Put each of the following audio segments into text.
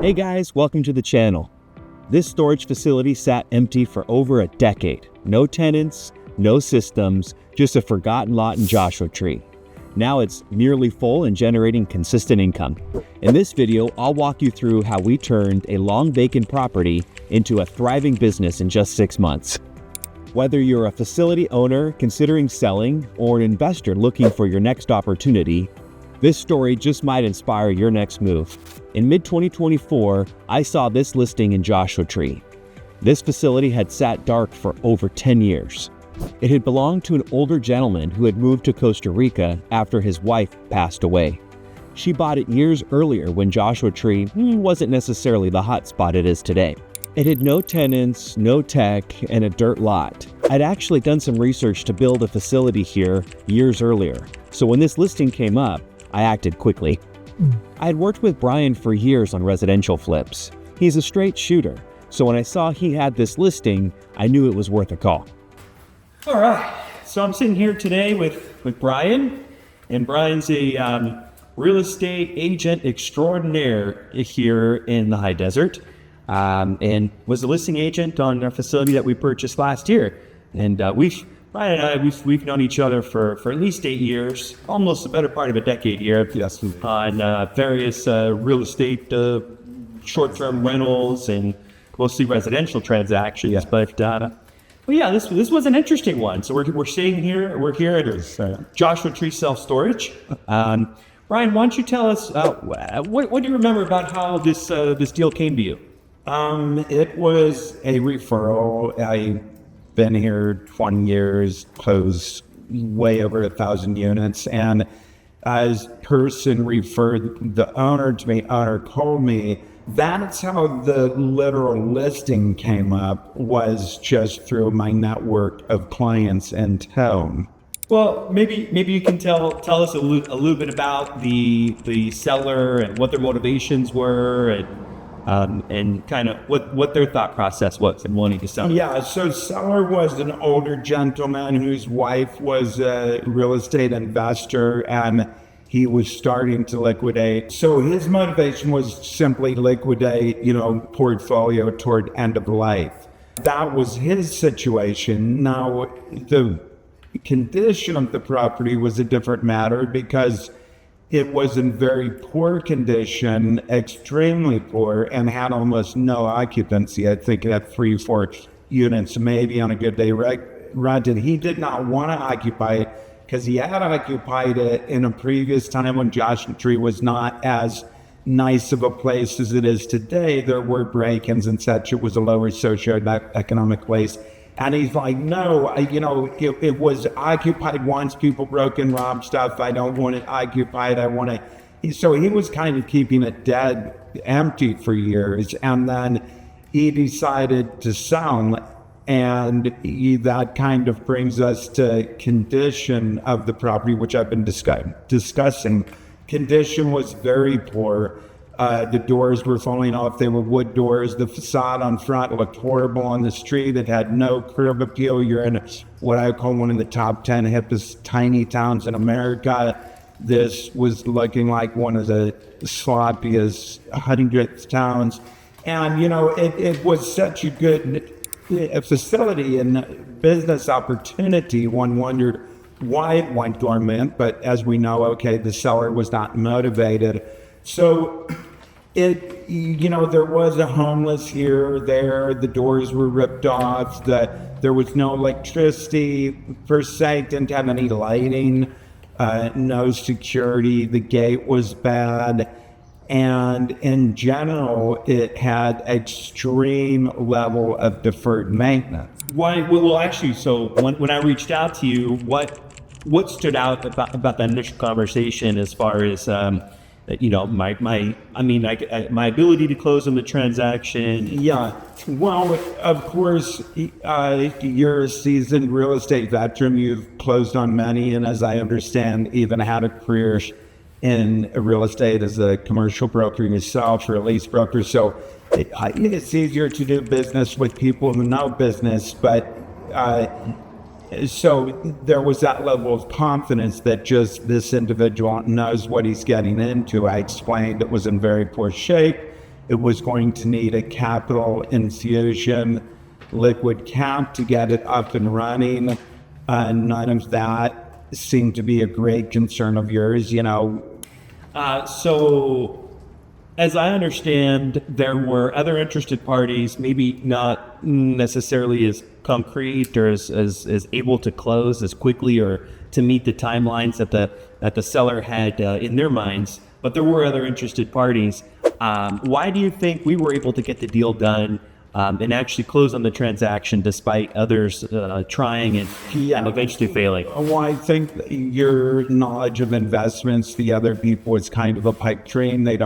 Hey guys, welcome to the channel. This storage facility sat empty for over a decade. No tenants, no systems, just a forgotten lot in Joshua Tree. Now it's nearly full and generating consistent income. In this video, I'll walk you through how we turned a long vacant property into a thriving business in just 6 months. Whether you're a facility owner considering selling or an investor looking for your next opportunity, this story just might inspire your next move. In mid-2024, I saw this listing in Joshua Tree. This facility had sat dark for over 10 years. It had belonged to an older gentleman who had moved to Costa Rica after his wife passed away. She bought it years earlier when Joshua Tree wasn't necessarily the hot spot it is today. It had no tenants, no tech, and a dirt lot. I'd actually done some research to build a facility here years earlier, so when this listing came up, I acted quickly. I had worked with Bryan for years on residential flips. He's a straight shooter, so when I saw he had this listing, I knew it was worth a call. All right, so I'm sitting here today with Bryan, and Bryan's a real estate agent extraordinaire here in the high desert, and was a listing agent on our facility that we purchased last year. And Bryan and I, we've known each other for at least 8 years, almost the better part of a decade here. Yes. On various real estate short-term rentals and mostly residential transactions. Yeah. But well, yeah, this was an interesting one. So we're staying here. We're here at Joshua Tree Self Storage. Bryan, why don't you tell us what do you remember about how this deal came to you? It was a referral. I've been here 20 years, closed way over 1,000 units, and as person referred the owner to me, owner told me. That's how the literal listing came up, was just through my network of clients in town. Well, maybe you can tell us a little bit about the seller and what their motivations were, and kind of what their thought process was in wanting to sell. Yeah, so seller was an older gentleman whose wife was a real estate investor, and he was starting to liquidate. So his motivation was simply liquidate, portfolio toward end of life. That was his situation. Now, the condition of the property was a different matter because it was in very poor condition, extremely poor, and had almost no occupancy. I think it had 3-4 units, maybe on a good day rented. He did not want to occupy it, because he had occupied it in a previous time when Joshua Tree was not as nice of a place as it is today. There were break-ins and such. It was a lower socioeconomic place. And he's like, no, it was occupied once. People broke and robbed stuff. I don't want it occupied. So he was kind of keeping it dead, empty for years. And then he decided to sell. And that kind of brings us to condition of the property, which I've been discussing. Condition was very poor. The doors were falling off. They were wood doors. The facade on front looked horrible on the street. It had no curb appeal. You're in what I call one of the top 10 hippest tiny towns in America. This was looking like one of the sloppiest 100th towns. And, it was such a good facility and business opportunity. One wondered why it went dormant, but as we know, the seller was not motivated. So there was a homeless here or there. The doors were ripped off. There was no electricity per se. Didn't have any lighting. No security. The gate was bad. And in general, it had extreme level of deferred maintenance. Why? Well, actually, so when I reached out to you, what stood out about that initial conversation as far as my ability to close on the transaction? Yeah. Well, of course, you're a seasoned real estate veteran. You've closed on many, and as I understand, even had a career in real estate as a commercial broker yourself or a lease broker. So it's easier to do business with people who know business, but so there was that level of confidence that just this individual knows what he's getting into. I explained it was in very poor shape. It was going to need a capital infusion, liquid cap to get it up and running. None of that seemed to be a great concern of yours, So, as I understand, there were other interested parties, maybe not necessarily as concrete or as able to close as quickly or to meet the timelines that the seller had in their minds. But there were other interested parties. Why do you think we were able to get the deal done and actually close on the transaction despite others trying and eventually failing? Well, I think your knowledge of investments, the other people, is kind of a pipe dream. They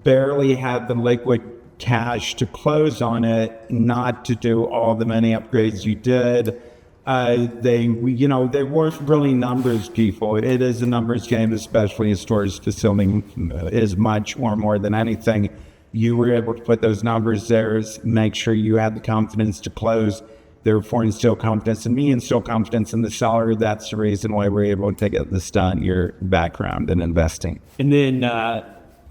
barely have the liquid cash to close on it, not to do all the many upgrades you did. They weren't really numbers people. It is a numbers game, especially a storage facility is much or more than anything. You were able to put those numbers there, make sure you had the confidence to close, therefore instill confidence in me, instill confidence in the seller. That's the reason why we're able to get this done, your background in investing. And then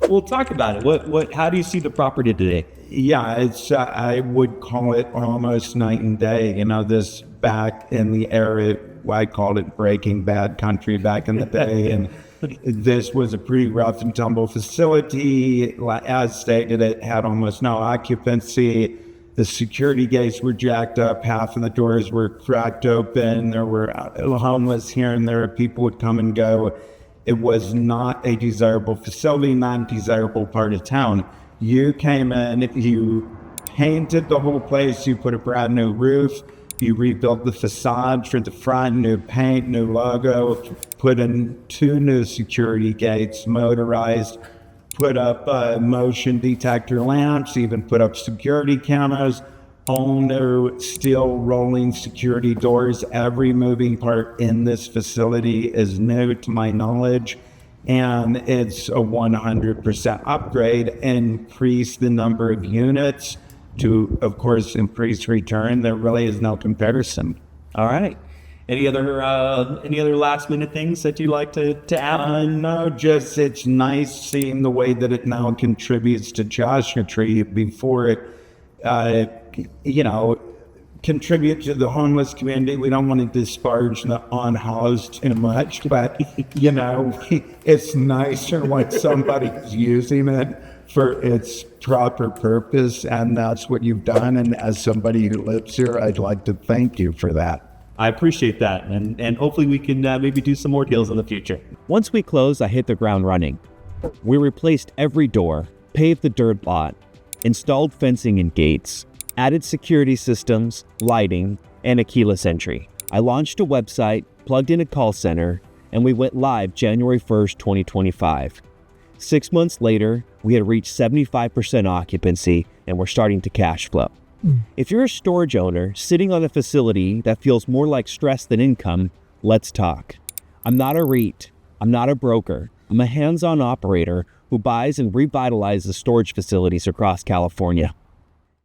we'll talk about it. How do you see the property today? Yeah, it's I would call it almost night and day. This back in the era, I called it Breaking Bad country back in the day, and this was a pretty rough and tumble facility. As stated, it had almost no occupancy. The security gates were jacked up. Half of the doors were cracked open. There were homeless here and there. People would come and go. It was not a desirable facility, not a desirable part of town. You came in, you painted the whole place, you put a brand new roof, you rebuilt the facade for the front, new paint, new logo, put in 2 new security gates, motorized, put up motion detector lamps, even put up security cameras, all new steel rolling security doors. Every moving part in this facility is new to my knowledge. And it's a 100% upgrade, increase the number of units to, of course, increase return. There really is no comparison. All right. Any other last minute things that you'd like to add? No, just it's nice seeing the way that it now contributes to Joshua Tree. Before it, contribute to the homeless community. We don't want to disparage the unhoused too much, but it's nicer when somebody's using it for its proper purpose, and that's what you've done. And as somebody who lives here, I'd like to thank you for that. I appreciate that, and hopefully we can maybe do some more deals in the future. Once we closed, I hit the ground running. We replaced every door, paved the dirt lot, installed fencing and gates, added security systems, lighting, and a keyless entry. I launched a website, plugged in a call center, and we went live January 1st, 2025. 6 months later, we had reached 75% occupancy and we're starting to cash flow. If you're a storage owner sitting on a facility that feels more like stress than income, let's talk. I'm not a REIT. I'm not a broker. I'm a hands-on operator who buys and revitalizes storage facilities across California.